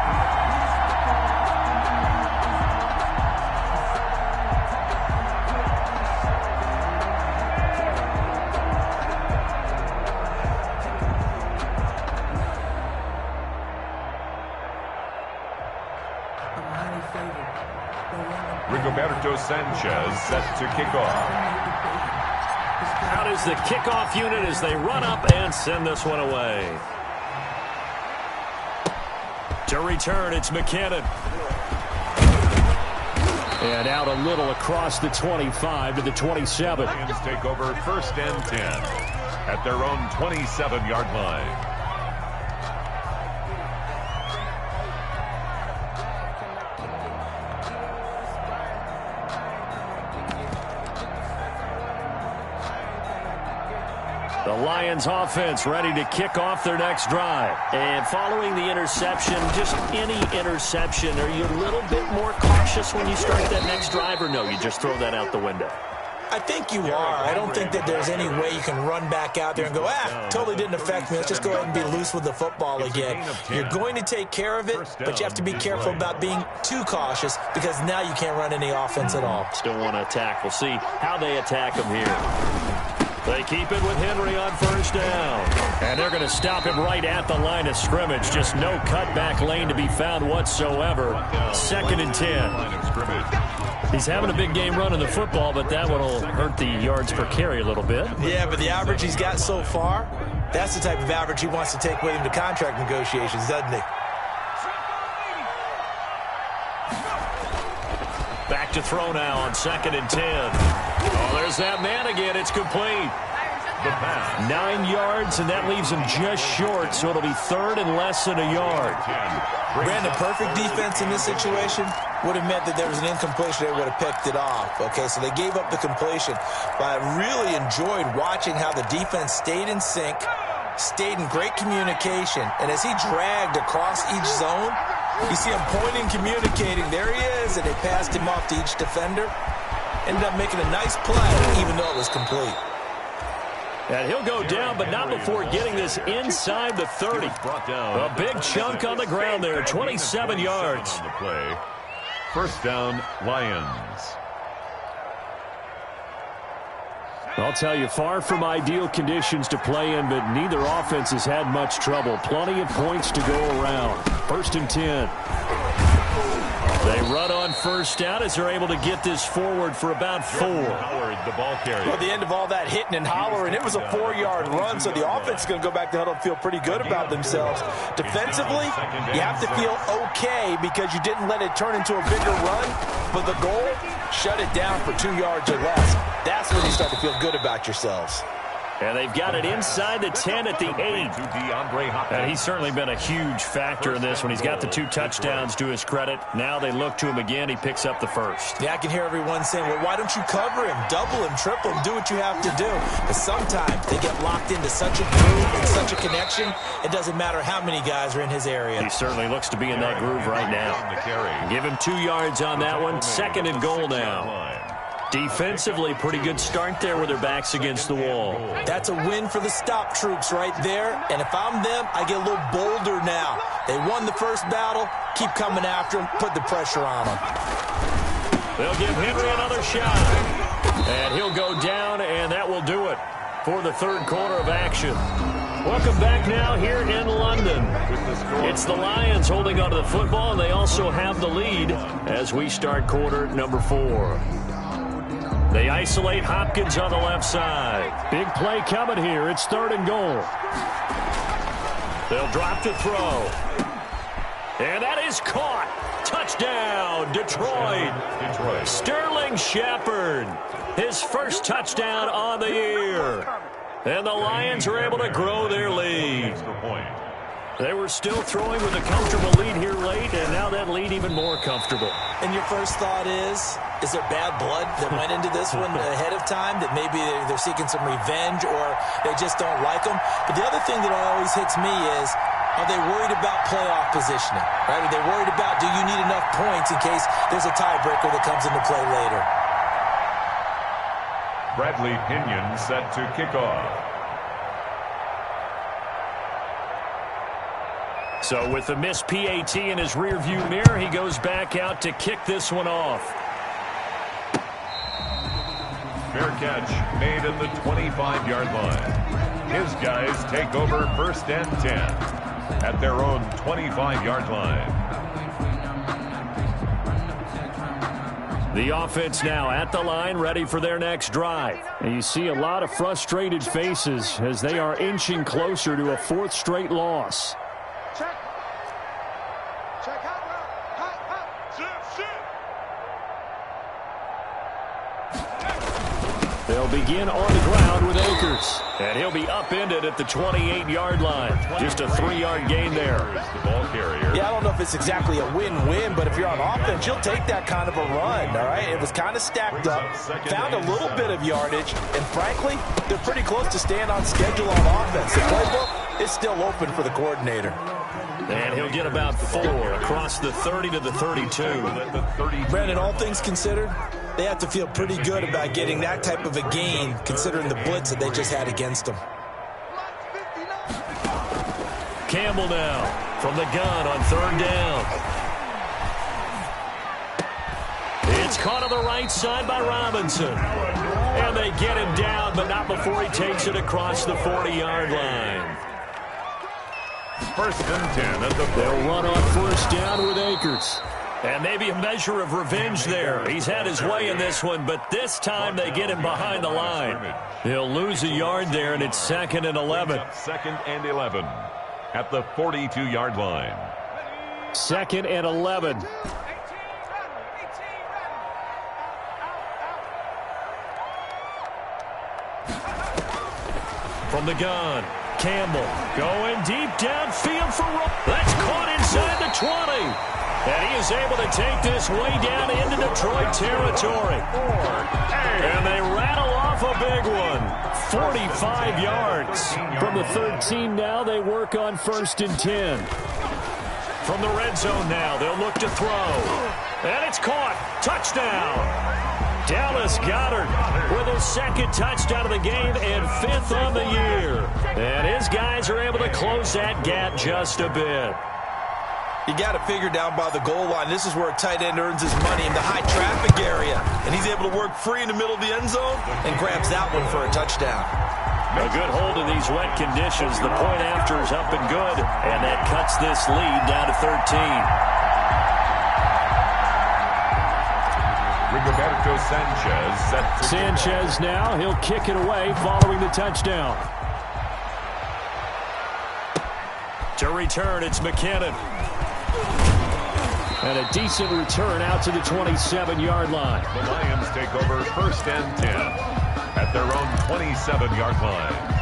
Rigoberto Sanchez set to kick off. Out is the kickoff unit as they run up and send this one away. To return, it's McKinnon. And out a little across the 25 to the 27. Lions take over 1st and 10 at their own 27-yard line. The Lions offense ready to kick off their next drive. And following the interception, just any interception, are you a little bit more cautious when you start that next drive, or no, you just throw that out the window? I think you are. I don't think that there's any way you can run back out there and go, totally didn't affect me. Let's just go ahead and be loose with the football again. You're going to take care of it, but you have to be careful about being too cautious because now you can't run any offense at all. Still want to attack. We'll see how they attack him here. They keep it with Henry on 1st down. And they're going to stop him right at the line of scrimmage. Just no cutback lane to be found whatsoever. 2nd and 10. He's having a big game running the football, but that one will hurt the yards per carry a little bit. Yeah, but the average he's got so far, that's the type of average he wants to take with him to contract negotiations, doesn't he? Back to throw now on 2nd and 10. Oh, there's that man again. It's complete. The pass. 9 yards, and that leaves him just short, so it'll be 3rd and less than a yard. Brandon, perfect defense in this situation would have meant that there was an incompletion. They would have picked it off. Okay, so they gave up the completion. But I really enjoyed watching how the defense stayed in sync, stayed in great communication, and as he dragged across each zone, You see him pointing, communicating. There he is, and they passed him off to each defender. Ended up making a nice play, even though it was complete. And he'll go down, but not before getting this inside the 30. A big chunk on the ground there, 27 yards. First down, Lions. I'll tell you, far from ideal conditions to play in, but neither offense has had much trouble. Plenty of points to go around. 1st and 10. They run on first down as they're able to get this forward for about 4. Howard, the ball carrier. Well, the end of all that hitting and hollering, it was a 4-yard run, so the offense is going to go back to huddle and feel pretty good about themselves. Defensively, you have to feel okay because you didn't let it turn into a bigger run, but the goal, shut it down for 2 yards or less. That's when you start to feel good about yourselves. And they've got it inside the 10 at the 8. And he's certainly been a huge factor in this when he's got the 2 touchdowns to his credit. Now they look to him again. He picks up the first. Yeah, I can hear everyone saying, well, why don't you cover him, double him, triple him, do what you have to do. But sometimes they get locked into such a groove and such a connection, it doesn't matter how many guys are in his area. He certainly looks to be in that groove right now. Give him 2 yards on that one. 2nd and goal now. Defensively, pretty good start there with their backs against the wall. That's a win for the stop troops right there. And if I'm them, I get a little bolder now. They won the first battle. Keep coming after them. Put the pressure on them. They'll give Henry another shot. And he'll go down, and that will do it for the 3rd quarter of action. Welcome back now here in London. It's the Lions holding onto the football, and they also have the lead as we start quarter number 4. They isolate Hopkins on the left side. Big play coming here. It's 3rd and goal. They'll drop to throw. And that is caught. Touchdown, Detroit. Sterling Shepard. His first touchdown on the year. And the Lions are able to grow their lead. They were still throwing with a comfortable lead here late, and now that lead even more comfortable. And your first thought is there bad blood that went into this one ahead of time, that maybe they're seeking some revenge or they just don't like them? But the other thing that always hits me is, are they worried about playoff positioning? Right? Are they worried about, do you need enough points in case there's a tiebreaker that comes into play later? Bradley Pinion set to kick off. So with the missed PAT in his rearview mirror, he goes back out to kick this one off. Fair catch made at the 25-yard line. His guys take over 1st and 10 at their own 25-yard line. The offense now at the line, ready for their next drive. And you see a lot of frustrated faces as they are inching closer to a 4th straight loss. They'll begin on the ground with Akers. And he'll be upended at the 28-yard line. Just a 3-yard gain there. The ball carrier. Yeah, I don't know if it's exactly a win-win, but if you're on offense, you'll take that kind of a run, all right? It was kind of stacked up, found a little bit of yardage, and frankly, they're pretty close to staying on schedule on offense. The playbook is still open for the coordinator. And he'll get about 4 across the 30 to the 32. Brandon, all things considered, they have to feel pretty good about getting that type of a gain, considering the blitz that they just had against them. Campbell now from the gun on 3rd down. It's caught on the right side by Robinson. And they get him down, but not before he takes it across the 40-yard line. 1st and 10 at the 40. They'll run on 1st down with Akers. And maybe a measure of revenge there. He's had his way in this one, but this time they get him behind the line. He'll lose a yard there, and it's 2nd and 11. 2nd and 11 at the 42-yard line. 2nd and 11. From the gun, Campbell going deep downfield for that's caught inside the 20. And he is able to take this way down into Detroit territory. And they rattle off a big one. 45 yards. From the 13 now, they work on 1st and 10. From the red zone now, they'll look to throw. And it's caught. Touchdown. Dallas Goedert with his second touchdown of the game and 5th on the year. And his guys are able to close that gap just a bit. You got to figure down by the goal line. This is where a tight end earns his money in the high traffic area. And he's able to work free in the middle of the end zone and grabs that one for a touchdown. A good hold of these wet conditions. The point after is up and good. And that cuts this lead down to 13. Rigoberto Sanchez set to Sanchez now, he'll kick it away following the touchdown. To return, it's McKinnon. And a decent return out to the 27-yard line. The Lions take over 1st and 10 at their own 27-yard line.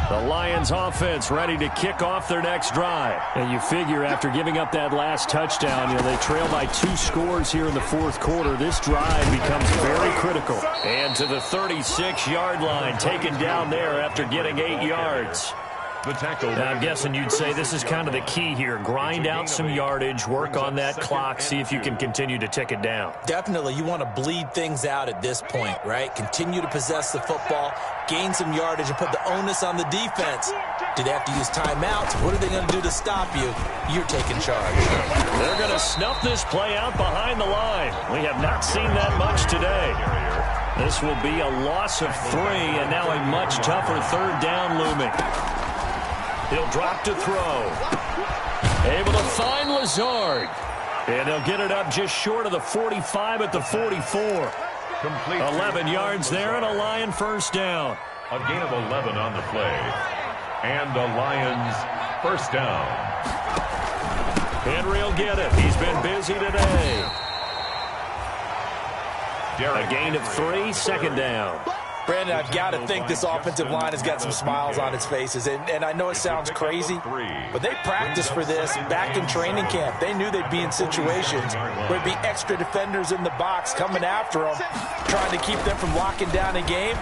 The Lions offense ready to kick off their next drive. And you figure after giving up that last touchdown, they trail by 2 scores here in the 4th quarter. This drive becomes very critical. And to the 36-yard line, taken down there after getting 8 yards. The tackle. Now, I'm guessing you'd say this is kind of the key here. Grind out some yardage, work on that clock, see if you can continue to tick it down. Definitely, you want to bleed things out at this point, right? Continue to possess the football, gain some yardage, and put the onus on the defense. Do they have to use timeouts? What are they going to do to stop you? You're taking charge. They're going to snuff this play out behind the line. We have not seen that much today. This will be a loss of 3, and now a much tougher 3rd down looming. He'll drop to throw. Able to find Lazard. And they'll get it up just short of the 45 at the 44. Complete 11 yards there and a Lion 1st down. A gain of 11 on the play. And the Lions 1st down. Henry will get it. He's been busy today. A gain of 3, 2nd down. Brandon, I've got to think this offensive line has got some smiles on its faces. And I know it sounds crazy, but they practiced for this back in training camp. They knew they'd be in situations where there'd be extra defenders in the box coming after them, trying to keep them from locking down a game.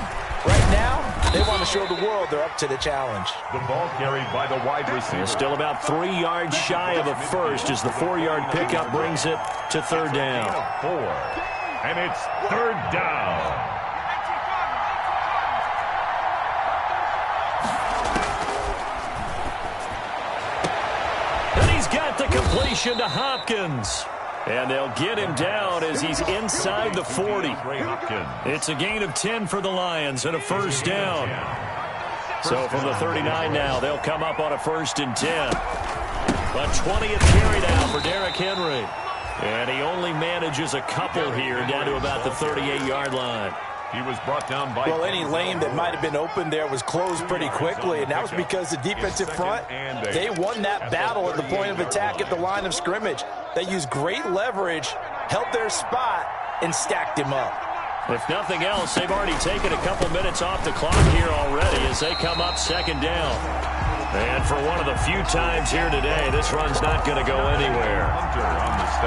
Right now, they want to show the world they're up to the challenge. The ball carried by the wide receiver. Still about 3 yards shy of a first as the 4-yard pickup brings it to 3rd down. 4. And it's 3rd down. Got the completion to Hopkins. And they'll get him down as he's inside the 40. It's a gain of 10 for the Lions and a 1st down. So from the 39 now, they'll come up on a 1st and 10. A 20th carry now for Derrick Henry. And he only manages a couple here down to about the 38-yard line. He was brought down by... Well, any lane that might have been open there was closed pretty quickly, and that was because the defensive front, they won that battle at the point of attack at the line of scrimmage. They used great leverage, held their spot, and stacked him up. If nothing else, they've already taken a couple minutes off the clock here already as they come up 2nd down. And for one of the few times here today, this run's not going to go anywhere.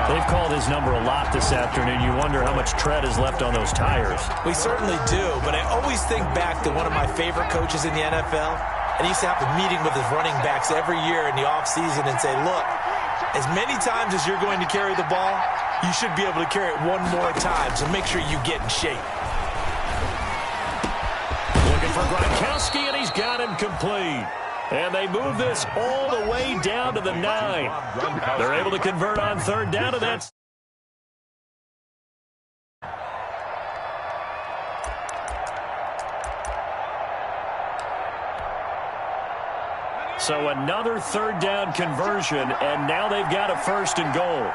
They've called his number a lot this afternoon. You wonder how much tread is left on those tires. We certainly do, but I always think back to one of my favorite coaches in the NFL, and he used to have a meeting with his running backs every year in the offseason and say, look, as many times as you're going to carry the ball, you should be able to carry it one more time, so make sure you get in shape. Looking for Gronkowski, and he's got him complete. And they move this all the way down to the 9. They're able to convert on 3rd down, and that's... So another 3rd down conversion, and now they've got a 1st and goal.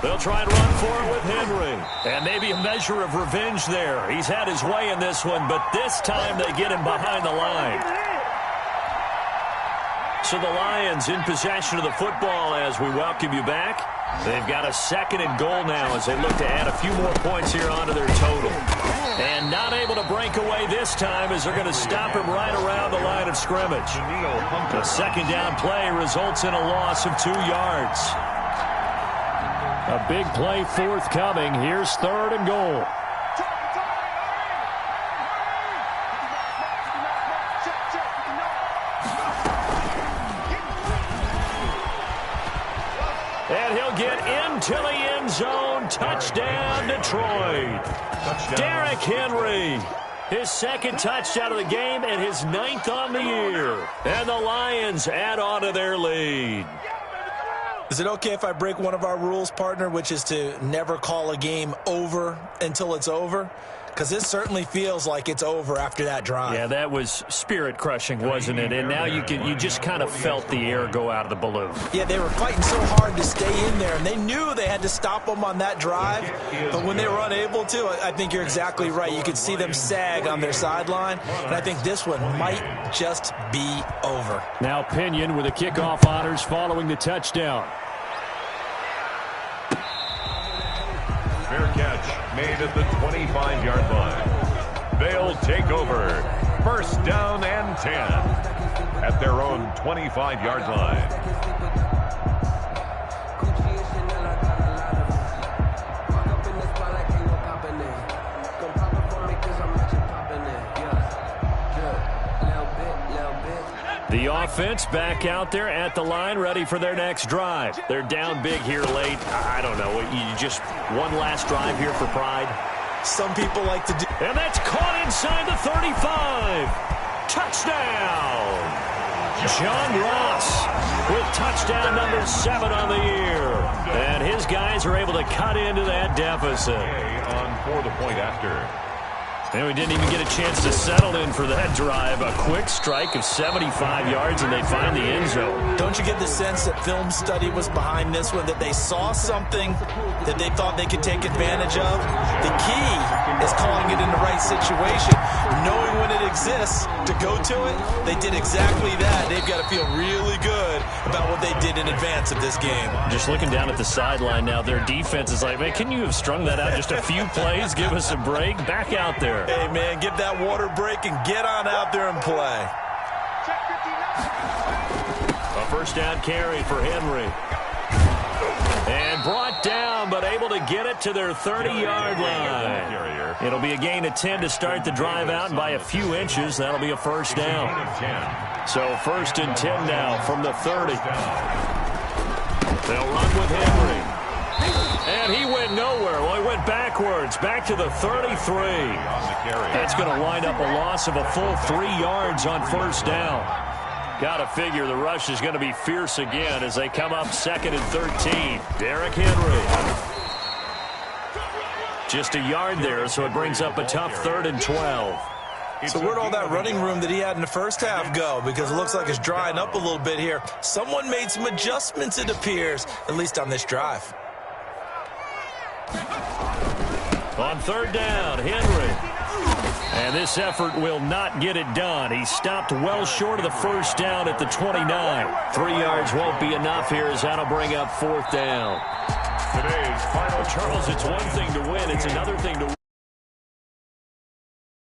They'll try and run for it with Henry. And maybe a measure of revenge there. He's had his way in this one, but this time they get him behind the line. So the Lions in possession of the football as we welcome you back. They've got a 2nd and goal now as they look to add a few more points here onto their total. And not able to break away this time as they're going to stop him right around the line of scrimmage. The 2nd down play results in a loss of 2 yards. A big play forthcoming. Here's 3rd and goal. And he'll get into the end zone. Touchdown, Detroit. Derrick Henry. His 2nd touchdown of the game and his 9th on the year. And the Lions add on to their lead. Is it okay if I break one of our rules, partner, which is to never call a game over until it's over? Because this certainly feels like it's over after that drive. Yeah, that was spirit-crushing, wasn't it? And now you just kind of felt the air go out of the balloon. Yeah, they were fighting so hard to stay in there, and they knew they had to stop them on that drive. But when they were unable to, I think you're exactly right. You could see them sag on their sideline, and I think this one might just be over. Now Pinion with the kickoff honors following the touchdown. Fair catch made at the 25-yard line. They'll take over. 1st down and 10 at their own 25-yard line. The offense back out there at the line, ready for their next drive. They're down big here late. I don't know. You just one last drive here for pride. Some people like to do. And that's caught inside the 35. Touchdown. John Ross with touchdown number 7 on the year. And his guys are able to cut into that deficit. On for the point after. And we didn't even get a chance to settle in for that drive. A quick strike of 75 yards, and they find the end zone. Don't you get the sense that film study was behind this one, that they saw something that they thought they could take advantage of? The key is calling it in the right situation, knowing when it exists to go to it. They did exactly that. They've got to feel really good about what they did in advance of this game. Just looking down at the sideline now, their defense is like, man, can you have strung that out just a few plays? Give us a break. Back out there. Hey, man, give that water break and get on out there and play. A 1st down carry for Henry. And brought down, but able to get it to their 30-yard line. It'll be a gain of 10 to start the drive out, and by a few inches, that'll be a 1st down. So 1st and 10 now from the 30. They'll run with Henry. And he went nowhere. Well, he went backwards, back to the 33. That's going to wind up a loss of a full 3 yards on 1st down. Got to figure the rush is going to be fierce again as they come up 2nd and 13. Derrick Henry. Just a yard there, so it brings up a tough 3rd and 12. So where'd all that running room that he had in the first half go? Because it looks like it's drying up a little bit here. Someone made some adjustments, it appears, at least on this drive. On 3rd down, Henry. And this effort will not get it done. He stopped well short of the 1st down at the 29. 3 yards won't be enough here as that'll bring up 4th down. Today's final. Charles, it's one thing to win. It's another thing to